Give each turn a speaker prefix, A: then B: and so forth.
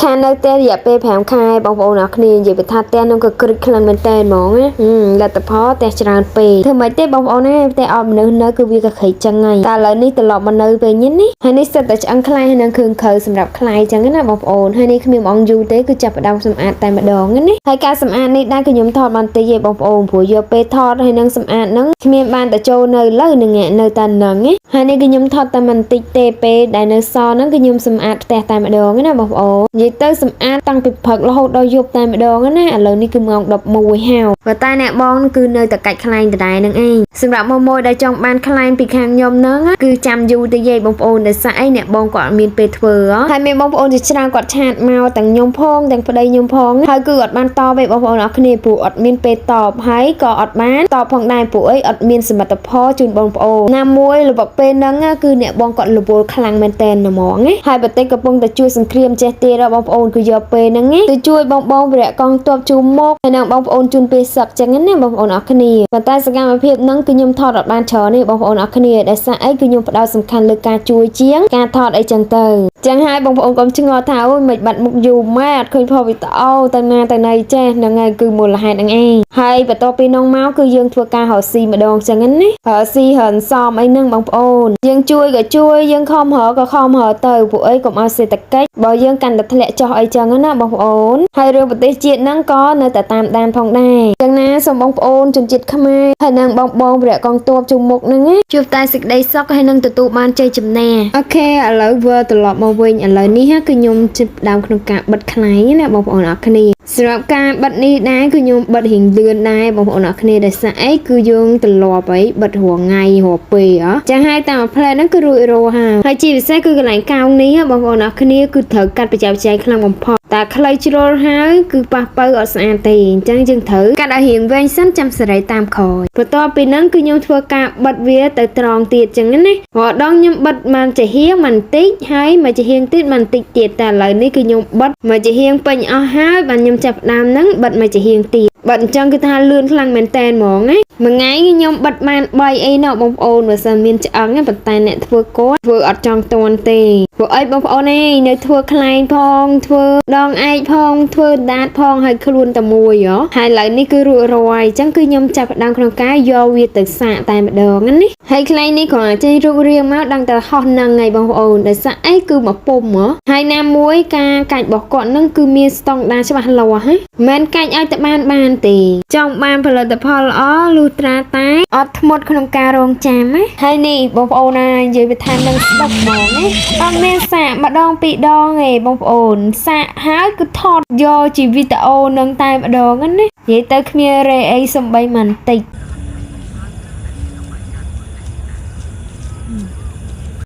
A: ខានៅតែរយៈពេល5ខែបងប្អូនអរគ្នានិយាយពីថាតែនឹងក៏គ្រឹកខ្លាំងមែនតើហ្មងណាលទ្ធផលតែច្រើនពេកធ្វើម៉េចទេបងប្អូនណាតែអត់មនុស្សនៅគឺវាក៏ខិចចឹងហើយតែឥឡូវនេះត្រឡប់មកនៅពេលនេះនេះហើយនេះសិតតែឆ្អឹងខ្លាយហើយនឹងគ្រឿងខើសម្រាប់ខ្លាយចឹងណាបងប្អូនហើយនេះគ្មានអងយូរទេគឺចាប់ផ្ដើមសម្អាតតែម្ដងណាហើយការសម្អាតនេះដែរគឺខ្ញុំថតបន្តិចឯងបងប្អូនព្រោះយកពេលថតហើយនឹងសម្អាតហ្នឹងគ្មានបានទៅចូលនៅលើនឹងនៅតែហ្នឹងហើយនេះគឺខ្ញុំថតតែបន្តិចទេពេលដែលនៅសល់ហ្នឹងគឺខ្ញុំសម្អាតផ្ទះតែម្ដងណាបងប្អូននិយាយទៅសម្អាតតាំងពីព្រឹករហូតដល់យប់តែម្ដងណាឥឡូវនេះគឺម៉ោង11ហើយប៉ុន្តែអ្នកបងគឺនៅតែកាច់ខ្លែងដដែលនឹងឯងសម្រាប់មួយដែលចង់បានខ្លែងពីខាងខ្ញុំហ្នឹងគឺចាំយូរទៅយាយបងប្អូនដែលសាក់អីអ្នកបងគាត់អត់មានពេលធ្វើហើយមានបងប្អូនជាច្រើនគាត់ឆាតមកទាំងខ្ញុំផងទាំងប្តីខ្ញុំផងហើយគឺអត់បានតបទេបងប្អូនអរគ្នាព្រោះអត់មានពេលតបហើយក៏អត់បានតបផងដែរព្រោះអីអត់មានសមត្ថភាពជូនបងប្អូនណាមួយរបបពេលហ្នឹងគឺអ្នកបងគាត់រវល់ខ្លាំងមែនតើហ្មងហើយប្រទេសកំពុងតែជួយសង្គ្រាមចេះទៀតបងប្អូនគឺយកពេលហ្នឹងទៅជួយបងវរៈកងទ័ពជូមកហើយនឹងបងប្អូនជូនពេលសឹកចឹងណាបងប្អូនអរគ្នាប៉ុន្តែសកម្មភាពហ្នឹងគឺខ្ញុំថតអត់បានច្រើនទេបងប្អូនអរគ្នាដែលសារអីគឺខ្ញុំផ្ដោតសំខាន់លើការជួយជាងការថតអីចឹងទៅចឹងហើយបងប្អូនកុំឆ្ងល់ថាអូយមិនបាត់មុខយូរម៉ែអត់ឃើញផលវីដេអូទៅណាទៅណីចេះហ្នឹងហើយគឺមូលហេតុហ្នឹងឯងហើយបន្ទាប់ពីនោះមកគឺយើងធ្វើការរកស៊ីម្ដងចឹងណារកស៊ីរនសំអីហ្នឹងបងប្អូនយើងជួយក៏ជួយយើងខំរកក៏ខំរកទៅពួកអីកុំឲ្យសេដ្ឋកិច្ចបើយើងកាន់តែធ្លាក់ចុះអីចឹងណាបងប្អូនហើយរឿងប្រទេសជាតិហ្នឹងក៏នៅតែតាមដានផងដែរចឹងណាសូមបងប្អូនជនជាតិខ្មែរហើយនឹងបងវរៈកងទ័ពជុំមុខហ្នឹងជួបតែសេចក្តីសុខហើយនឹងទទួលបានជ័យជំនះអូខេឥឡូវវើត្រឡប់មកវិញឥឡូវនេះគឺខ្ញុំជិតដើមក្នុងការបិទខ្លែងណាបងប្អូនអរគ្នាសម្រាប់ការបិទនេះដែរគឺខ្ញុំបិទរៀងលឿនដែរបងប្អូនអរគ្នាដែលសារអីគឺយើងត្រឡប់អីបិទរងថ្ងៃរងពេលចាហើយតាមផ្លែហ្នឹងគឺរួចរាល់ហើយជាពិសេសគឺកន្លែងកោងនេះបងប្អូនអរគ្នាគឺត្រូវកាត់បច្ចេកវិទ្យាខ្លាំងបំផុតតែខ្លីជ្រុលហើយគឺប៉ះបើអត់ស្អាតទេអញ្ចឹងយើងត្រូវកាត់ឲ្យរៀងវែងសិនចាំសេរីតាមក្រោយបន្ទាប់ពីហ្នឹងគឺខ្ញុំធ្វើការបិទវាទៅត្រង់ទៀតអញ្ចឹងណារាល់ដងខ្ញុំបិទបានជាហៀងបន្តិចហើយមកជាហៀងទៀតបន្តិចទៀតតែឥឡូវនេះគឺខ្ញុំបិទមកជាហៀងពេញអស់ហើយបានខ្ញុំចាប់ដើមហ្នឹងបិទមកជាហៀងទៀតបិទអញ្ចឹងគឺថាលឿនខ្លាំងមែនតែនហ្មងណាមួយថ្ងៃខ្ញុំបិទបាន3អីណោះបងប្អូនបើសិនមានឆ្អឹងប៉ុន្តែអ្នកធ្វើគាត់ធ្វើអត់ចង់តន់ទេព្រោះអីបងប្អូននៅធ្វើខ្លែងផងធ្វើដងឯកផងធ្វើដាតផងហើយខ្លួនតែមួយហើយឥឡូវនេះគឺរួចរាល់អញ្ចឹងគឺខ្ញុំចាប់ផ្ដើមក្នុងការយកវាទៅសាកតែម្ដងណាហើយខ្លែងនេះគ្រាន់តែចេញរូបរាងមកដឹងតែហោះនឹងហើយបងប្អូនដែលសាក់អីគឺមកពុំហើយណាមួយការកាច់របស់គាត់នឹងគឺមានស្តង់ដារច្បាស់លាស់មិនកាច់ឲ្យតែបានទេចង់បានផលិតផលល្អលុះត្រាតែអត់ធ្មត់ក្នុងការរងចាំហើយនេះបងប្អូនណានិយាយវាថានឹងស្ដុកហ្មងអត់មានសាកម្ដងពីរដងទេបងប្អូនសាកហើយគឺថតយកជាវីដេអូនឹងតែម្ដងណានិយាយទៅគ្មានរេអីសំបីមិនតិច